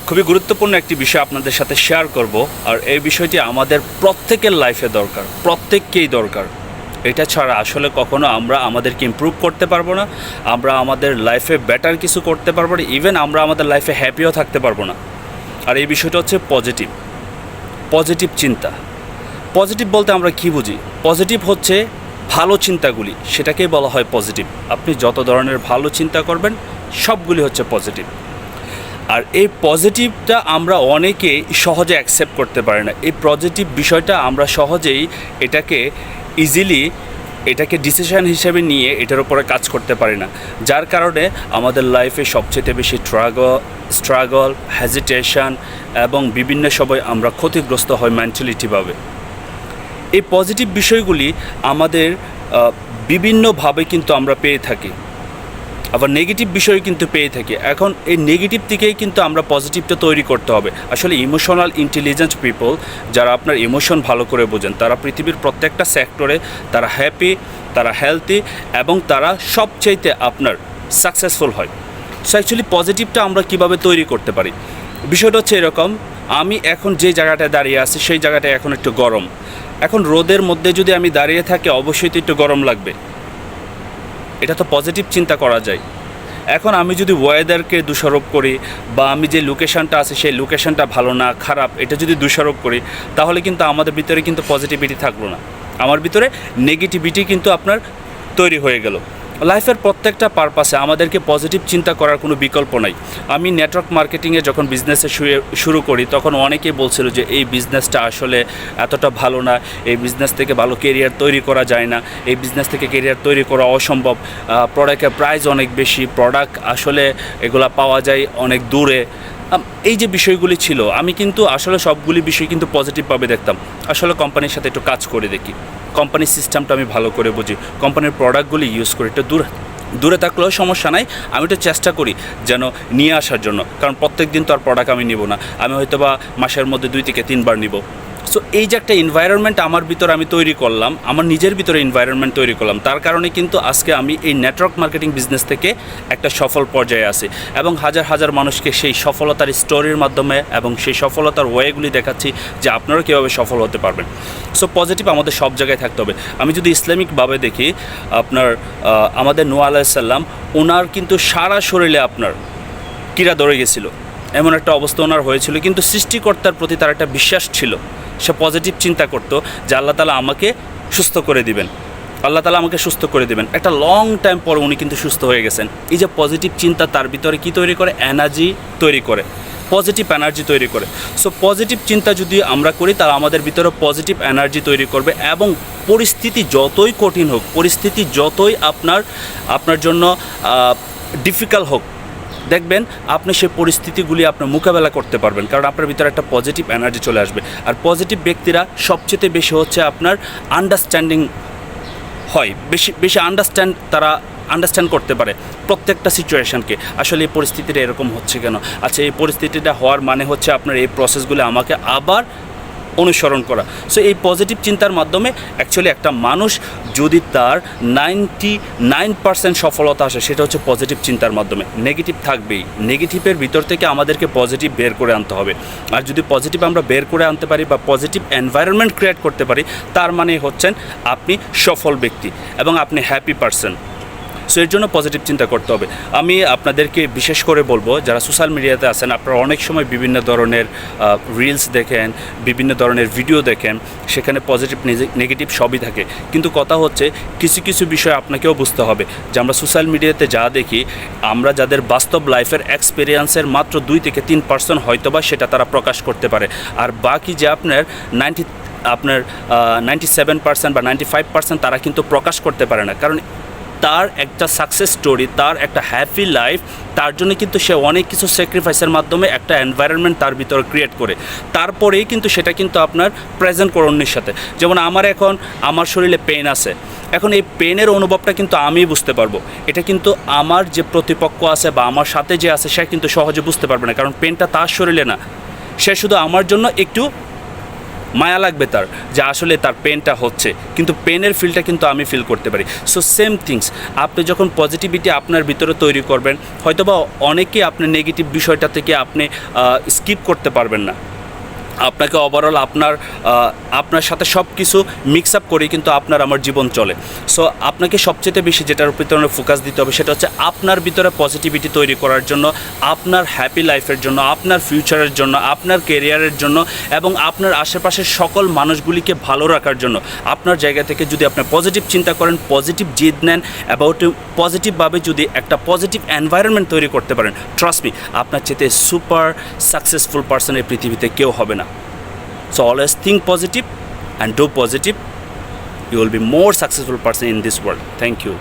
খুবই গুরুত্বপূর্ণ একটি বিষয় আপনাদের সাথে শেয়ার করব, আর এই বিষয়টি আমাদের প্রত্যেকের লাইফে দরকার, প্রত্যেককেই দরকার। এটা ছাড়া আসলে কখনো আমরা আমাদেরকে ইমপ্রুভ করতে পারবো না, আমরা আমাদের লাইফে বেটার কিছু করতে পারবো না, ইভেন আমরা আমাদের লাইফে হ্যাপিও থাকতে পারবো না। আর এই বিষয়টা হচ্ছে পজিটিভ চিন্তা। পজিটিভ বলতে আমরা কী বুঝি? পজিটিভ হচ্ছে ভালো চিন্তাগুলি, সেটাকেই বলা হয় পজিটিভ। আপনি যত ধরনের ভালো চিন্তা করবেন সবগুলি হচ্ছে পজিটিভ। আর এই পজিটিভটা আমরা অনেকেই সহজে অ্যাকসেপ্ট করতে পারি না। এই পজিটিভ বিষয়টা আমরা সহজেই এটাকে ডিসিশন হিসেবে নিয়ে এটার উপরে কাজ করতে পারি না, যার কারণে আমাদের লাইফে সবচেয়ে বেশি স্ট্রাগল, হেজিটেশন এবং বিভিন্ন সময় আমরা ক্ষতিগ্রস্ত হই মেন্টালিটিভাবে। এই পজিটিভ বিষয়গুলি আমাদের বিভিন্নভাবে কিন্তু আমরা পেয়ে থাকি, আবার নেগেটিভ বিষয় কিন্তু পেয়ে থাকি। এখন এই নেগেটিভ থেকেই কিন্তু আমরা পজিটিভটা তৈরি করতে হবে। আসলে ইমোশনাল ইন্টেলিজেন্ট পিপল, যারা আপনার ইমোশন ভালো করে বোঝেন, তারা পৃথিবীর প্রত্যেকটা সেক্টরে তারা হ্যাপি, তারা হেলদি এবং তারা সবচাইতে আপনার সাকসেসফুল হয়। সো অ্যাকচুয়ালি পজিটিভটা আমরা কিভাবে তৈরি করতে পারি? বিষয়টা হচ্ছে এরকম, আমি এখন যে জায়গাটায় দাঁড়িয়ে আছি সেই জায়গাটায় এখন একটু গরম। এখন রোদের মধ্যে যদি আমি দাঁড়িয়ে থাকি অবশ্যই তো একটু গরম লাগবে, এটা তো পজিটিভ চিন্তা করা যায়। এখন আমি যদি ওয়েদারকে দোষারোপ করি বা আমি যে লোকেশানটা আছে সেই লোকেশানটা ভালো না খারাপ এটা যদি দোষারোপ করি, তাহলে কিন্তু আমাদের ভিতরে কিন্তু পজিটিভিটি থাকলো না, আমার ভিতরে নেগেটিভিটি কিন্তু আপনার তৈরি হয়ে গেল। লাইফের প্রত্যেকটা পারপাসে আমাদেরকে পজিটিভ চিন্তা করার কোনো বিকল্প নাই। আমি নেটওয়ার্ক মার্কেটিংয়ে যখন বিজনেসে শুরু করি তখন অনেকেই বলছিল যে এই বিজনেসটা আসলে এতটা ভালো না, এই বিজনেস থেকে ভালো কেরিয়ার তৈরি করা যায় না, এই বিজনেস থেকে কেরিয়ার তৈরি করা অসম্ভব, প্রোডাক্টের প্রাইস অনেক বেশি, প্রোডাক্ট আসলে এগুলা পাওয়া যায় অনেক দূরে। এই যে বিষয়গুলি ছিল, আমি কিন্তু আসলে সবগুলি বিষয় কিন্তু পজিটিভভাবে দেখতাম। আসলে কোম্পানির সাথে একটু কাজ করে দেখি, কোম্পানির সিস্টেমটা আমি ভালো করে বুঝি, কোম্পানির প্রোডাক্টগুলি ইউজ করি, একটু দূরে থাকলেও সমস্যা নাই, আমি একটু চেষ্টা করি যেন নিয়ে আসার জন্য, কারণ প্রত্যেক দিন তো আর প্রোডাক্ট আমি নিব না, আমি হয়তো বা মাসের মধ্যে 2 থেকে 3 বার নিব। সো এই যে একটা এনভায়রনমেন্ট আমার ভিতরে আমি তৈরি করলাম, আমার নিজের ভিতরে এনভায়রনমেন্ট তৈরি করলাম, তার কারণে কিন্তু আজকে আমি এই নেটওয়ার্ক মার্কেটিং বিজনেস থেকে একটা সফল পর্যায়ে আছি এবং হাজার হাজার মানুষকে সেই সফলতার স্টোরির মাধ্যমে এবং সেই সফলতার ওয়েগুলি দেখাচ্ছি যে আপনারা কীভাবে সফল হতে পারবেন। সো পজিটিভ আমাদের সব জায়গায় থাকতে হবে। আমি যদি ইসলামিকভাবে দেখি, আপনার আমাদের নূহ আলাইহিস সালাম, ওনার কিন্তু সারা শরীরে আপনার কীড়া ধরে গেছিলো, এমন একটা অবস্থা ওনার হয়েছিল, কিন্তু সৃষ্টিকর্তার প্রতি তার একটা বিশ্বাস ছিল। সে পজিটিভ চিন্তা করতো যে আল্লাহ তাআলা আমাকে সুস্থ করে দিবেন, আল্লাহ তাআলা আমাকে সুস্থ করে দিবেন। একটা লং টাইম পর উনি কিন্তু সুস্থ হয়ে গেছেন। এই যে পজিটিভ চিন্তা তার ভিতরে কী তৈরি করে? এনার্জি তৈরি করে, পজিটিভ এনার্জি তৈরি করে। সো পজিটিভ চিন্তা যদি আমরা করি তাহলে আমাদের ভিতরে পজিটিভ এনার্জি তৈরি করবে এবং পরিস্থিতি যতই কঠিন হোক, পরিস্থিতি যতই আপনার জন্য ডিফিকাল্ট হোক, দেখবেন আপনি সেই পরিস্থিতিগুলি আপনার মোকাবেলা করতে পারবেন, কারণ আপনার ভিতরে একটা পজিটিভ এনার্জি চলে আসবে। আর পজিটিভ ব্যক্তিরা সবচেয়ে বেশি হচ্ছে আপনার আন্ডারস্ট্যান্ডিং হয়, বেশি তারা আন্ডারস্ট্যান্ড করতে পারে প্রত্যেকটা সিচুয়েশানকে। আসলে এই পরিস্থিতিটা এরকম হচ্ছে কেন, আচ্ছা এই পরিস্থিতিটা হওয়ার মানে হচ্ছে আপনার এই প্রসেসগুলো আমাকে আবার অনুসরণ করা। সো এই পজিটিভ চিন্তার মাধ্যমে অ্যাকচুয়ালি একটা মানুষ যদি তার 99% সফলতা আসে, সেটা হচ্ছে পজিটিভ চিন্তার মাধ্যমে। নেগেটিভ থাকবেই, নেগেটিভের ভিতর থেকে আমাদেরকে পজিটিভ বের করে আনতে হবে। আর যদি পজিটিভ আমরা বের করে আনতে পারি বা পজিটিভ এনভায়রনমেন্ট ক্রিয়েট করতে পারি, তার মানে হচ্ছেন আপনি সফল ব্যক্তি এবং আপনি হ্যাপি পারসন। সো এর জন্য পজিটিভ চিন্তা করতে হবে। আমি আপনাদেরকে বিশেষ করে বলবো, যারা সোশ্যাল মিডিয়াতে আছেন, আপনারা অনেক সময় বিভিন্ন ধরনের রিলস দেখেন, বিভিন্ন ধরনের ভিডিও দেখেন, সেখানে পজিটিভ নেগেটিভ সবই থাকে। কিন্তু কথা হচ্ছে কিছু কিছু বিষয় আপনাকেও বুঝতে হবে যে আমরা সোশ্যাল মিডিয়াতে যা দেখি, আমরা যাদের বাস্তব লাইফের এক্সপিরিয়েন্সের মাত্র 2 থেকে 3% হয়তোবা সেটা তারা প্রকাশ করতে পারে। আর বাকি যে আপনার 97% বা 95% তারা কিন্তু প্রকাশ করতে পারে না, কারণ তার একটা সাকসেস স্টোরি, তার একটা হ্যাপি লাইফ, তার জন্য কিন্তু সে অনেক কিছু স্যাক্রিফাইসের মাধ্যমে একটা এনভায়রনমেন্ট তার ভিতরে ক্রিয়েট করে, তারপরেই কিন্তু সেটা কিন্তু আপনার প্রেজেন্ট করে অন্যের সাথে। যেমন আমার শরীরে পেন আছে, এখন এই পেনের অনুভবটা কিন্তু আমিই বুঝতে পারবো, এটা কিন্তু আমার যে প্রতিপক্ষ আছে বা আমার সাথে যে আছে সে কিন্তু সহজে বুঝতে পারবে না, কারণ পেনটা তার শরীরে না, সে শুধু আমার জন্য একটু মায়া লাগবে তার যে আসলে তার পেনটা হচ্ছে, কিন্তু পেনের ফিলটা কিন্তু আমি ফিল করতে পারি। সো সেম থিংস, আপনি যখন পজিটিভিটি আপনার ভিতরে তৈরি করবেন, হয়তোবা অনেকেই আপনার নেগেটিভ বিষয়টা থেকে আপনি স্কিপ করতে পারবেন না। আপনাকে ওভারঅল আপনার সাথে সব কিছু মিক্স আপ করে কিন্তু আমার জীবন চলে। সো আপনাকে সবচেয়ে বেশি যেটার ভিতরে ফোকাস দিতে হবে সেটা হচ্ছে আপনার ভিতরে পজিটিভিটি তৈরি করার জন্য, আপনার হ্যাপি লাইফের জন্য, আপনার ফিউচারের জন্য, আপনার কেরিয়ারের জন্য এবং আপনার আশেপাশের সকল মানুষগুলিকে ভালো রাখার জন্য। আপনার জায়গা থেকে যদি আপনি পজিটিভ চিন্তা করেন, পজিটিভ জিদ নেন, অ্যাবাউট পজিটিভভাবে যদি একটা পজিটিভ এনভায়রনমেন্ট তৈরি করতে পারেন, ট্রাস্ট মি, আপনার চেয়ে সুপার সাকসেসফুল পারসন এই পৃথিবীতে কেউ হবে না। So always think positive and do positive. You will be more successful person in this world. Thank you.